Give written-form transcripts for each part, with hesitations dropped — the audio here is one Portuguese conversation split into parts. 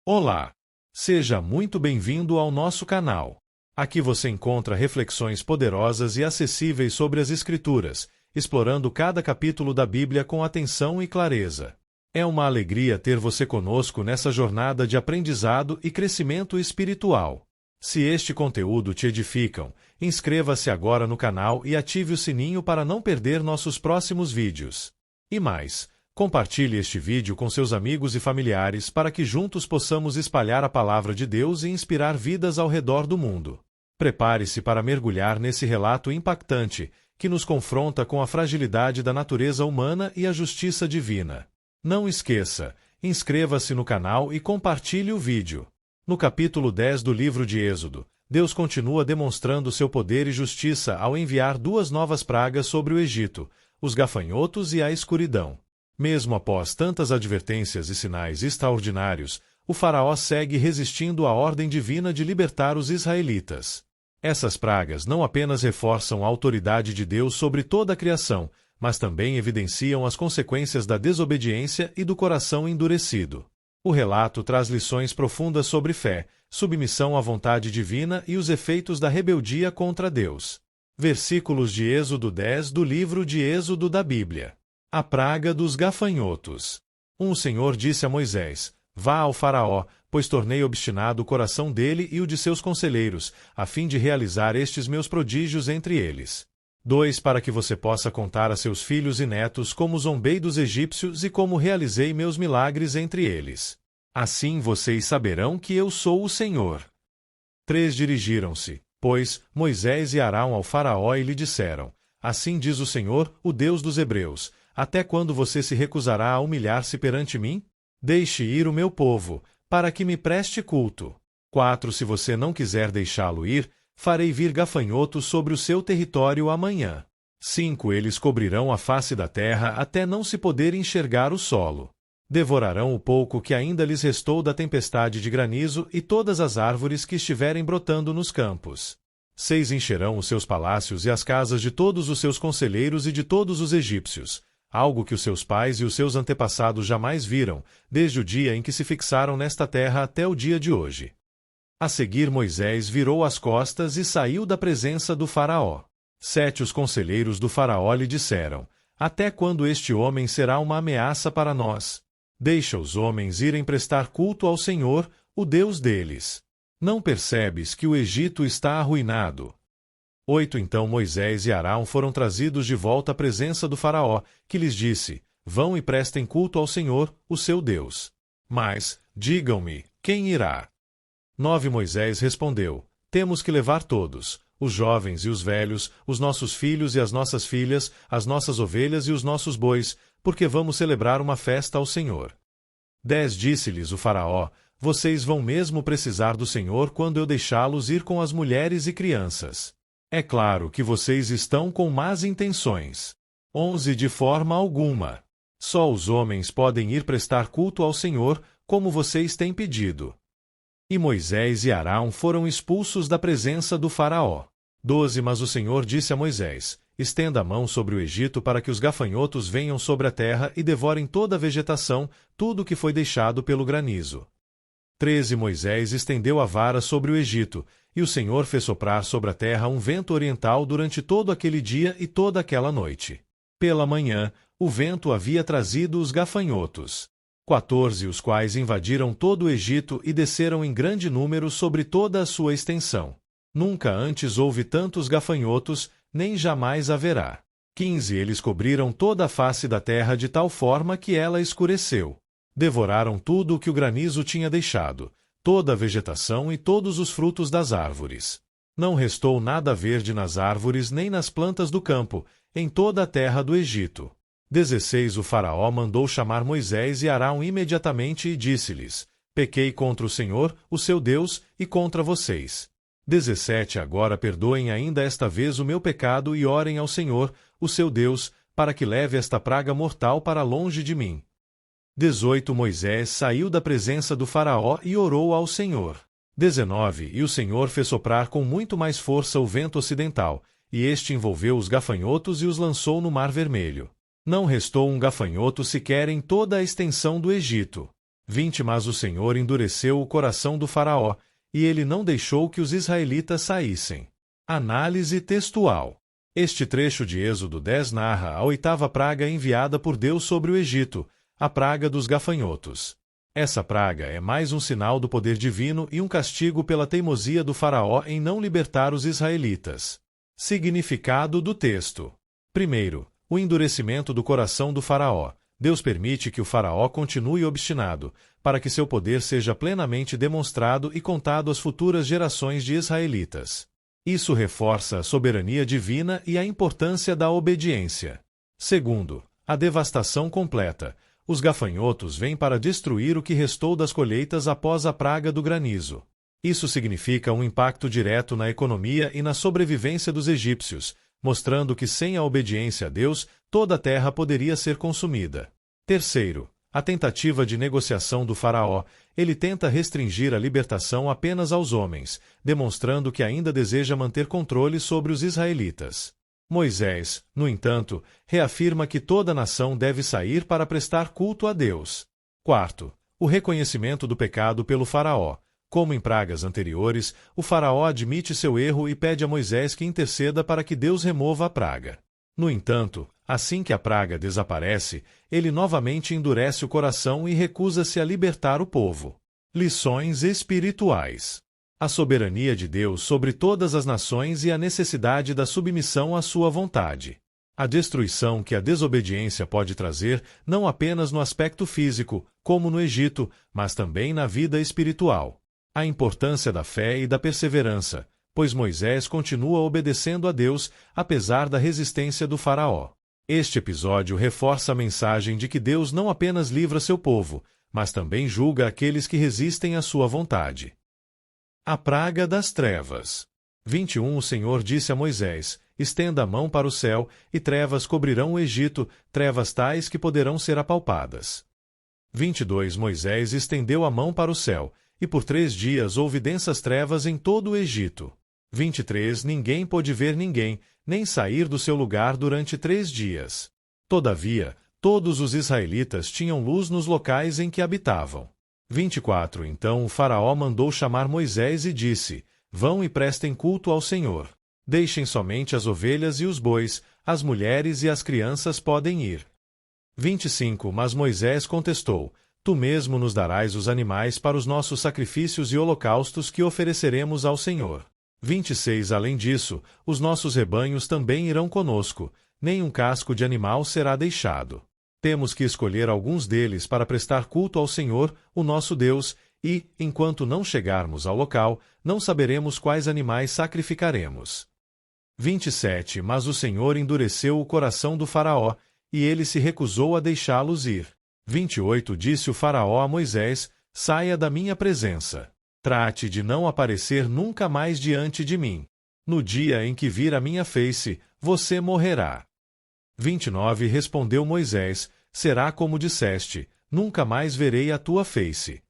Olá! Seja muito bem-vindo ao nosso canal. Aqui você encontra reflexões poderosas e acessíveis sobre as Escrituras, explorando cada capítulo da Bíblia com atenção e clareza. É uma alegria ter você conosco nessa jornada de aprendizado e crescimento espiritual. Se este conteúdo te edificam, inscreva-se agora no canal e ative o sininho para não perder nossos próximos vídeos. E mais, compartilhe este vídeo com seus amigos e familiares para que juntos possamos espalhar a palavra de Deus e inspirar vidas ao redor do mundo. Prepare-se para mergulhar nesse relato impactante que nos confronta com a fragilidade da natureza humana e a justiça divina. Não esqueça, inscreva-se no canal e compartilhe o vídeo. No capítulo 10 do livro de Êxodo, Deus continua demonstrando seu poder e justiça ao enviar duas novas pragas sobre o Egito, os gafanhotos e a escuridão. Mesmo após tantas advertências e sinais extraordinários, o faraó segue resistindo à ordem divina de libertar os israelitas. Essas pragas não apenas reforçam a autoridade de Deus sobre toda a criação, mas também evidenciam as consequências da desobediência e do coração endurecido. O relato traz lições profundas sobre fé, submissão à vontade divina e os efeitos da rebeldia contra Deus. Versículos de Êxodo 10 do livro de Êxodo da Bíblia. A praga dos gafanhotos. O Senhor disse a Moisés: Vá ao faraó, pois tornei obstinado o coração dele e o de seus conselheiros, a fim de realizar estes meus prodígios entre eles. 2. Para que você possa contar a seus filhos e netos como zombei dos egípcios e como realizei meus milagres entre eles. Assim vocês saberão que eu sou o Senhor. 3. Dirigiram-se, pois, Moisés e Arão ao faraó e lhe disseram: Assim diz o Senhor, o Deus dos Hebreus: Até quando você se recusará a humilhar-se perante mim? Deixe ir o meu povo, para que me preste culto. 4. Se você não quiser deixá-lo ir, farei vir gafanhotos sobre o seu território amanhã. 5. Eles cobrirão a face da terra até não se poder enxergar o solo. Devorarão o pouco que ainda lhes restou da tempestade de granizo e todas as árvores que estiverem brotando nos campos. 6. Encherão os seus palácios e as casas de todos os seus conselheiros e de todos os egípcios, algo que os seus pais e os seus antepassados jamais viram, desde o dia em que se fixaram nesta terra até o dia de hoje. A seguir Moisés virou as costas e saiu da presença do faraó. 7. Os conselheiros do faraó lhe disseram: Até quando este homem será uma ameaça para nós? Deixa os homens irem prestar culto ao Senhor, o Deus deles. Não percebes que o Egito está arruinado? 8. Então Moisés e Arão foram trazidos de volta à presença do faraó, que lhes disse: Vão e prestem culto ao Senhor, o seu Deus. Mas, digam-me, quem irá? 9. Moisés respondeu: Temos que levar todos, os jovens e os velhos, os nossos filhos e as nossas filhas, as nossas ovelhas e os nossos bois, porque vamos celebrar uma festa ao Senhor. 10. Disse-lhes o faraó: Vocês vão mesmo precisar do Senhor quando eu deixá-los ir com as mulheres e crianças. É claro que vocês estão com más intenções. 11. De forma alguma. Só os homens podem ir prestar culto ao Senhor, como vocês têm pedido. E Moisés e Arão foram expulsos da presença do faraó. 12. Mas o Senhor disse a Moisés: Estenda a mão sobre o Egito para que os gafanhotos venham sobre a terra e devorem toda a vegetação, tudo o que foi deixado pelo granizo. 13. Moisés estendeu a vara sobre o Egito, e o Senhor fez soprar sobre a terra um vento oriental durante todo aquele dia e toda aquela noite. Pela manhã, o vento havia trazido os gafanhotos. 14. Os quais invadiram todo o Egito e desceram em grande número sobre toda a sua extensão. Nunca antes houve tantos gafanhotos, nem jamais haverá. 15. Eles cobriram toda a face da terra de tal forma que ela escureceu. Devoraram tudo o que o granizo tinha deixado, toda a vegetação e todos os frutos das árvores. Não restou nada verde nas árvores nem nas plantas do campo, em toda a terra do Egito. 16. O faraó mandou chamar Moisés e Arão imediatamente e disse-lhes: Pequei contra o Senhor, o seu Deus, e contra vocês. 17. Agora perdoem ainda esta vez o meu pecado e orem ao Senhor, o seu Deus, para que leve esta praga mortal para longe de mim. 18. Moisés saiu da presença do faraó e orou ao Senhor. 19. E o Senhor fez soprar com muito mais força o vento ocidental, e este envolveu os gafanhotos e os lançou no Mar Vermelho. Não restou um gafanhoto sequer em toda a extensão do Egito. Mas o Senhor endureceu o coração do faraó, e ele não deixou que os israelitas saíssem. Análise textual. Este trecho de Êxodo 10 narra a 8ª praga enviada por Deus sobre o Egito, a praga dos gafanhotos. Essa praga é mais um sinal do poder divino e um castigo pela teimosia do faraó em não libertar os israelitas. Significado do texto. Primeiro, o endurecimento do coração do faraó. Deus permite que o faraó continue obstinado, para que seu poder seja plenamente demonstrado e contado às futuras gerações de israelitas. Isso reforça a soberania divina e a importância da obediência. Segundo, a devastação completa. Os gafanhotos vêm para destruir o que restou das colheitas após a praga do granizo. Isso significa um impacto direto na economia e na sobrevivência dos egípcios, mostrando que sem a obediência a Deus, toda a terra poderia ser consumida. Terceiro, a tentativa de negociação do faraó. Ele tenta restringir a libertação apenas aos homens, demonstrando que ainda deseja manter controle sobre os israelitas. Moisés, no entanto, reafirma que toda a nação deve sair para prestar culto a Deus. Quarto, o reconhecimento do pecado pelo faraó. Como em pragas anteriores, o faraó admite seu erro e pede a Moisés que interceda para que Deus remova a praga. No entanto, assim que a praga desaparece, ele novamente endurece o coração e recusa-se a libertar o povo. Lições espirituais. A soberania de Deus sobre todas as nações e a necessidade da submissão à sua vontade. A destruição que a desobediência pode trazer, não apenas no aspecto físico, como no Egito, mas também na vida espiritual. A importância da fé e da perseverança, pois Moisés continua obedecendo a Deus, apesar da resistência do faraó. Este episódio reforça a mensagem de que Deus não apenas livra seu povo, mas também julga aqueles que resistem à sua vontade. A praga das trevas. 21 O Senhor disse a Moisés: estenda a mão para o céu, e trevas cobrirão o Egito, trevas tais que poderão ser apalpadas. 22 Moisés estendeu a mão para o céu, e por 3 dias houve densas trevas em todo o Egito. 23 Ninguém pôde ver ninguém, nem sair do seu lugar durante 3 dias. Todavia, todos os israelitas tinham luz nos locais em que habitavam. 24 Então o faraó mandou chamar Moisés e disse: vão e prestem culto ao Senhor. Deixem somente as ovelhas e os bois, as mulheres e as crianças podem ir. 25 Mas Moisés contestou: tu mesmo nos darás os animais para os nossos sacrifícios e holocaustos que ofereceremos ao Senhor. 26 Além disso, os nossos rebanhos também irão conosco, nenhum casco de animal será deixado. Temos que escolher alguns deles para prestar culto ao Senhor, o nosso Deus, e, enquanto não chegarmos ao local, não saberemos quais animais sacrificaremos. 27 Mas o Senhor endureceu o coração do faraó, e ele se recusou a deixá-los ir. 28 Disse o faraó a Moisés: saia da minha presença. Trate de não aparecer nunca mais diante de mim. No dia em que vir a minha face, você morrerá. 29 Respondeu Moisés: será como disseste, nunca mais verei a tua face.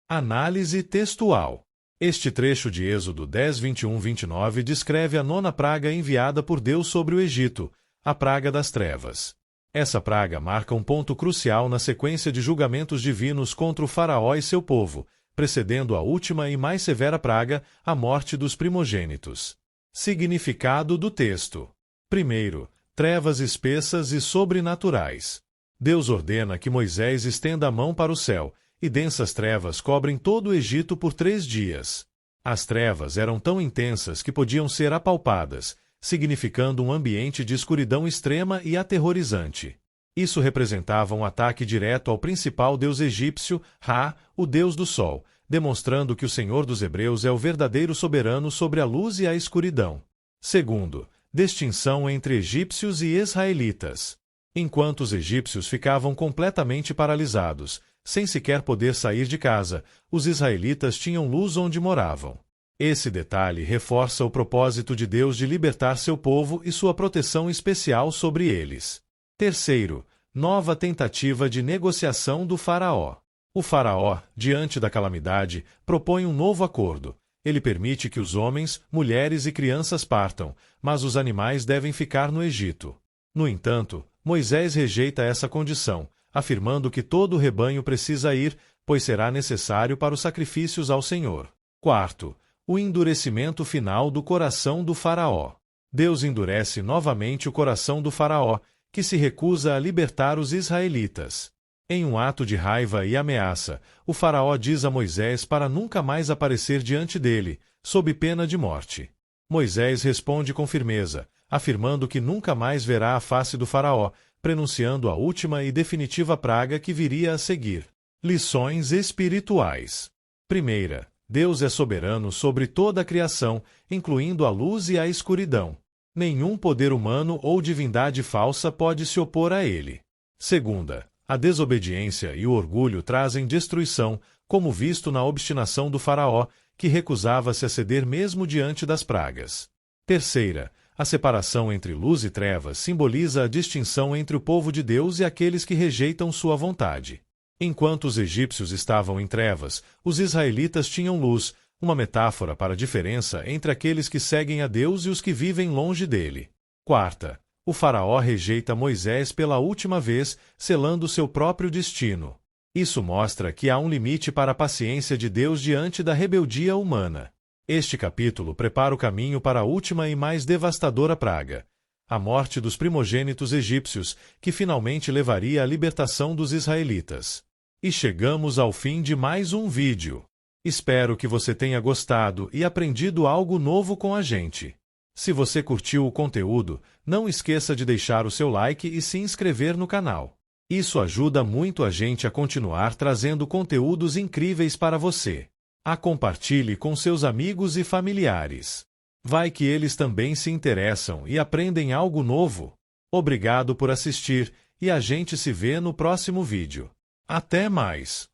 Análise textual. Este trecho de Êxodo 10, 21-29 descreve a 9ª praga enviada por Deus sobre o Egito, a praga das trevas. Essa praga marca um ponto crucial na sequência de julgamentos divinos contra o faraó e seu povo, precedendo a última e mais severa praga, a morte dos primogênitos. Significado do texto. Primeiro, trevas espessas e sobrenaturais. Deus ordena que Moisés estenda a mão para o céu, e densas trevas cobrem todo o Egito por 3 dias. As trevas eram tão intensas que podiam ser apalpadas, significando um ambiente de escuridão extrema e aterrorizante. Isso representava um ataque direto ao principal deus egípcio, Ra, o deus do sol, demonstrando que o Senhor dos Hebreus é o verdadeiro soberano sobre a luz e a escuridão. Segundo, distinção entre egípcios e israelitas. Enquanto os egípcios ficavam completamente paralisados, sem sequer poder sair de casa, os israelitas tinham luz onde moravam. Esse detalhe reforça o propósito de Deus de libertar seu povo e sua proteção especial sobre eles. Terceiro, nova tentativa de negociação do faraó. O faraó, diante da calamidade, propõe um novo acordo. Ele permite que os homens, mulheres e crianças partam, mas os animais devem ficar no Egito. No entanto, Moisés rejeita essa condição, afirmando que todo o rebanho precisa ir, pois será necessário para os sacrifícios ao Senhor. Quarto, o endurecimento final do coração do Faraó. Deus endurece novamente o coração do Faraó, que se recusa a libertar os israelitas. Em um ato de raiva e ameaça, o Faraó diz a Moisés para nunca mais aparecer diante dele, sob pena de morte. Moisés responde com firmeza, afirmando que nunca mais verá a face do Faraó, prenunciando a última e definitiva praga que viria a seguir. Lições espirituais. Primeira, Deus é soberano sobre toda a criação, incluindo a luz e a escuridão. Nenhum poder humano ou divindade falsa pode se opor a ele. Segunda, a desobediência e o orgulho trazem destruição, como visto na obstinação do Faraó, que recusava-se a ceder mesmo diante das pragas. Terceira, a separação entre luz e trevas simboliza a distinção entre o povo de Deus e aqueles que rejeitam sua vontade. Enquanto os egípcios estavam em trevas, os israelitas tinham luz, uma metáfora para a diferença entre aqueles que seguem a Deus e os que vivem longe dele. Quarta, o Faraó rejeita Moisés pela última vez, selando seu próprio destino. Isso mostra que há um limite para a paciência de Deus diante da rebeldia humana. Este capítulo prepara o caminho para a última e mais devastadora praga, a morte dos primogênitos egípcios, que finalmente levaria à libertação dos israelitas. E chegamos ao fim de mais um vídeo. Espero que você tenha gostado e aprendido algo novo com a gente. Se você curtiu o conteúdo, não esqueça de deixar o seu like e se inscrever no canal. Isso ajuda muito a gente a continuar trazendo conteúdos incríveis para você. Compartilhe com seus amigos e familiares. Vai que eles também se interessam e aprendem algo novo. Obrigado por assistir e a gente se vê no próximo vídeo. Até mais!